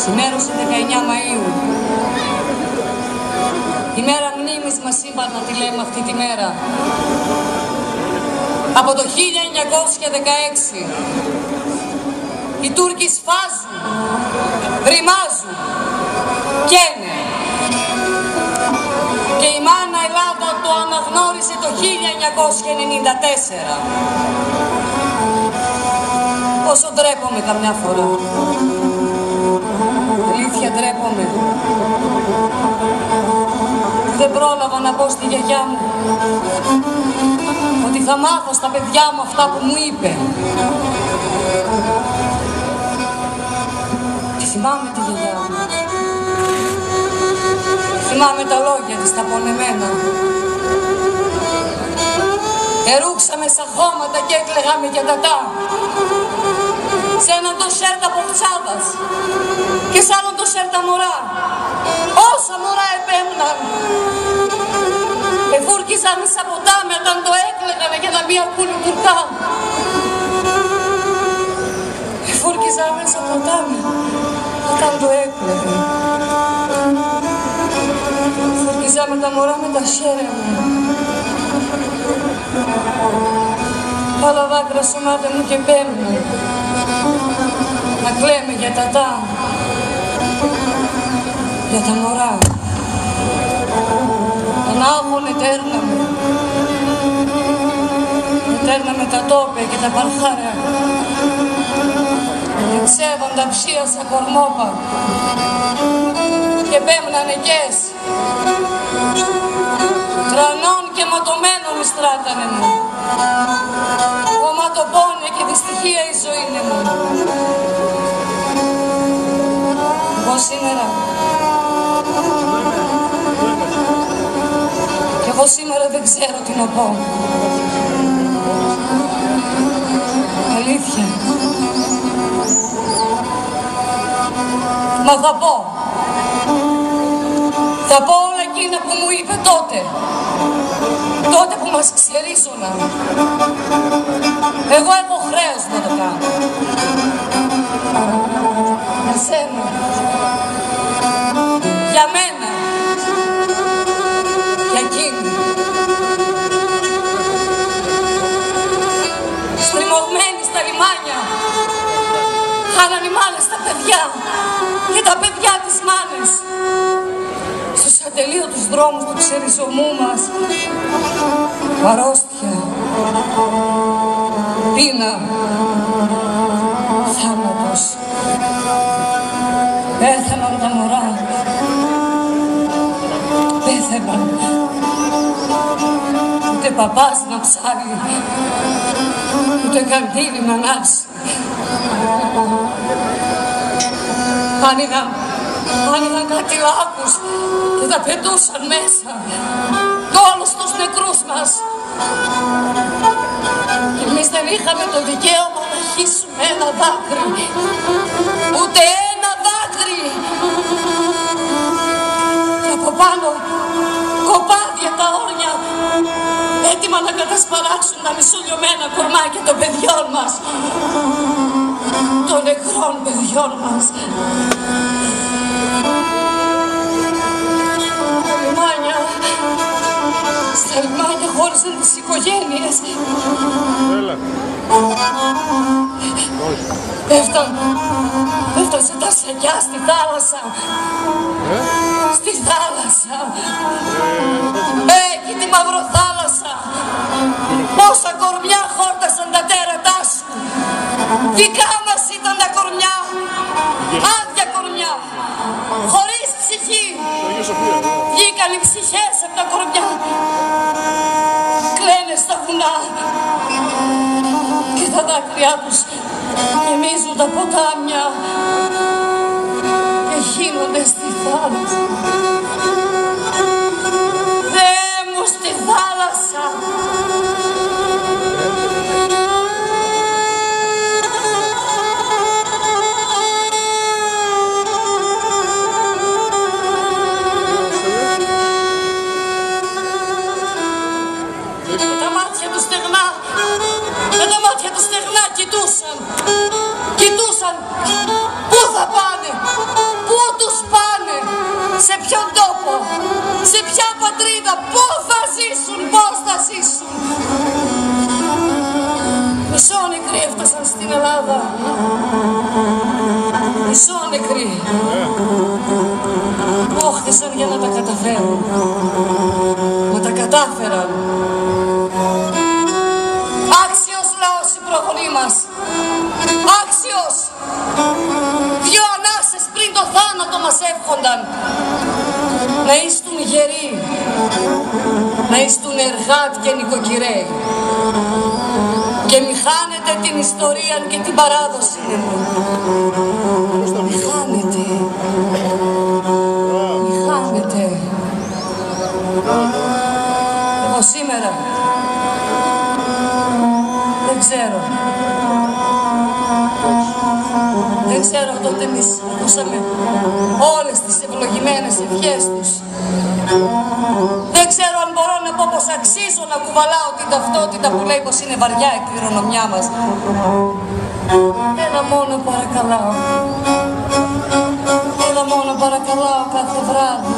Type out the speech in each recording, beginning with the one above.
Σημέρωσε 19 Μαΐου. Η μέρα μνήμης μας είπαν να τη λέμε αυτή τη μέρα. Από το 1916 οι Τούρκοι σφάζουν, ρημάζουν, καίνε. Και η μάνα Ελλάδα το αναγνώρισε το 1994. Όσο ντρέπομαι καμιά φορά. Αλήθεια ντρέπομαι. Δεν πρόλαβα να πω στη γιαγιά μου ότι θα μάθω στα παιδιά μου αυτά που μου είπε. Τη θυμάμαι τη γιαγιά μου. Θυμάμαι τα λόγια της, τα πονεμένα. Ερούξαμε σαν χώματα και έκλαιγαμε για τατά. Σε έναν το σέρτα ποχτσάδας και σ' άλλον το σέρτα μωρά. Όσα μωρά επέμναν. Εφούρκιζαμε σαν ποτάμι όταν το έκλαιγανε για να μην ακούνε τουρκά. Εφούρκιζαμε σαν ποτάμι όταν το έκλαιγανε. Εφούρκιζαμε τα μωρά με τα χέρια μου. Άλλα δάκρυα στο μάτι μου και πέμνουν. Να κλαίμε για τατά. Για τα μωρά. Τον άγχον ετέρναμε. Ετέρναμε τα τόπια και τα παρχάρια. Εξέβαν τα ψία σαν κορμόπα. Και πέμνανε κες. Τρανών και ματωμένων στράτανε μου. Κομματοπόνια και δυστυχία η ζωή είναι μου. Εγώ σήμερα δεν ξέρω τι να πω. Αλήθεια. Μα θα πω. Θα πω όλα εκείνα που μου είπε τότε. Τότε που μας ξερίζωναν. Εγώ έχω χρέος να το κάνω. Για σένα. Για μένα. Για εκείνη. Στριμωγμένοι στα λιμάνια. Χάναν οι μάνες τα παιδιά. Και τα παιδιά τις μάνες. Στους ατελείωτους δρόμους του ξεριζωμού μας. Αρρώστια. Πείνα. Θάνατος. Πέθαναν τα μωρά. Πέθαναν. Ούτε παπάς να ψάρει. Ούτε καντίνι να ανάψει. Άνοιγαν κάτι λάκους και τα πετούσαν μέσα. Κι όλους τους νεκρούς μας. Και εμείς δεν είχαμε το δικαίωμα να χύσουμε ένα δάκρυ. Ούτε ένα δάκρυ. Και από πάνω κοπάδια τα όρνια, έτοιμα να κατασπαράξουν τα μισολιωμένα κορμάκια των παιδιών μας. Των νεκρών παιδιών μας. Στα λιμάνια χώρισαν τις οικογένειες. Έλα. Έφτασε τα σακιά στη θάλασσα. Στη θάλασσα. Εκεί τη μαυροθάλασσα. Πόσα κορμιά χόρτασαν τα τέρατά σου. Δικά μας ήταν τα κορμιά. Άδεια κορμιά. Χωρίς ψυχή. Βγήκαν οι ψυχές από τα κορμιά. Κλαίνε στα βουνά. Και τα δάκρυά τους γεμίζουν τα ποτάμια. Και χύνονται στη θάλασσα. Θεέ μου, στη θάλασσα. Με τα μάτια τους στεγνά κοιτούσαν. Πού θα πάνε. πατρίδα, πώς θα ζήσουν, πώς θα ζήσουν. Μισόνεκροι έφτασαν στην Ελλάδα. Μισόνεκροι που όχθησαν για να τα καταφέρουν. Μα τα κατάφεραν. Άξιος λαός οι προγονείς μας. Άξιος. Δυο ανάσες πριν το θάνατο μας εύχονταν. Να ίστουν γεροί. Να ίστουν εργάτ και νοικοκυρέοι. Και μη χάνετε την ιστορία και την παράδοση. Μη χάνετε. Μη χάνετε. Εγώ σήμερα δεν ξέρω. Δεν ξέρω τότε εμείς ακούσαμε όλες τις ευλογημένες ευχές τους. Δεν ξέρω αν μπορώ να πω πως αξίζω να κουβαλάω την ταυτότητα που λέει πως είναι βαριά η κληρονομιά μας. Ένα μόνο παρακαλάω. Ένα μόνο παρακαλάω κάθε βράδυ.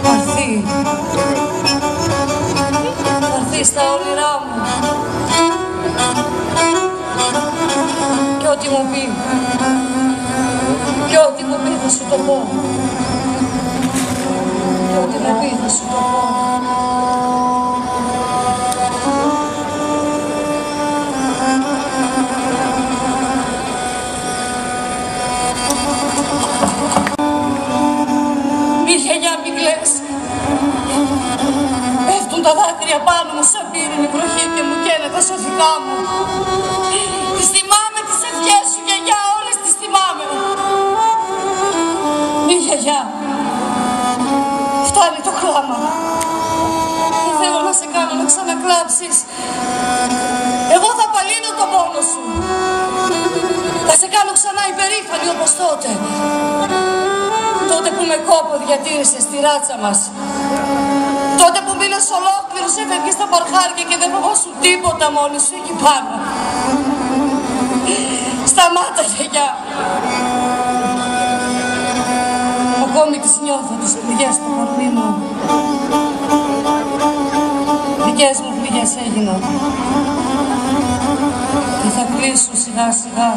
Να έρθει. Να έρθει στα όνειρά μου. Και ό,τι μου πει. Και ό,τι μου πει θα σου το πω. Και ό,τι μου πει θα σου το πω. Μη γενιά μη κλαις. Πέφτουν τα δάκρυα πάνω μου σαν πύρινη βροχή και μου καίνε τα σωθικά μου. Τις θυμάμαι τις ευχές σου γιαγιά, όλες τις θυμάμαι. Μη γιαγιά. Φτάνει το κλάμα. Δεν θέλω να σε κάνω να ξανακλάψεις. Εγώ θα παλύνω το πόνο σου. Θα σε κάνω ξανά υπερήφανη όπως τότε. Τότε που με κόπο διατήρησες τη ράτσα μας. Τότε που μείνες ολόκληρος, έφευγες στα παρχάρια και δεν φοβόσουν τίποτα μόνοι σου εκεί πάνω. Σταμάτα γιαγιά. Ακόμη τις νιώθω τις πληγές του κορμί μου. Δικές μου πληγές έγιναν. Και θα κλείσουν σιγά σιγά.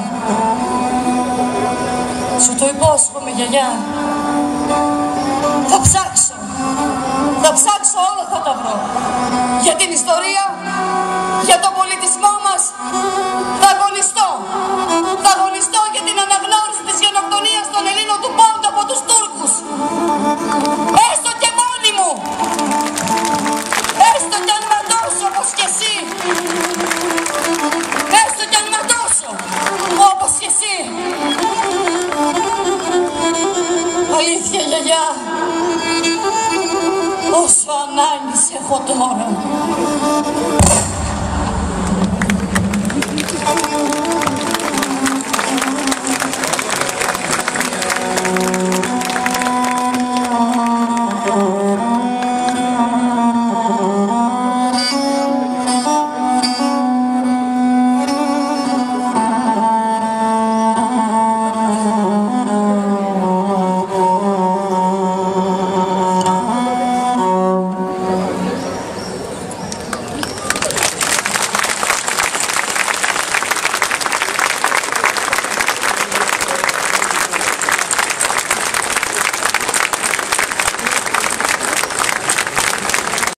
Σου το υπόσχομαι γιαγιά. Θα ψάξω. Θα ψάξω, όλα θα τα βρω. Για την ιστορία, για τον πολιτισμό μας. Θα αγωνιστώ. Θα αγωνιστώ για την αναγνώριση της γενοκτονίας των Ελλήνων του Πόντου από τους Τούρκους. Έστω και μόνοι μου. Έστω κι αν ματώσω όπως κι εσύ. Έστω κι αν ματώσω όπως κι εσύ. Αλήθεια γιαγιά. Όσο ανάγκη έχω τώρα.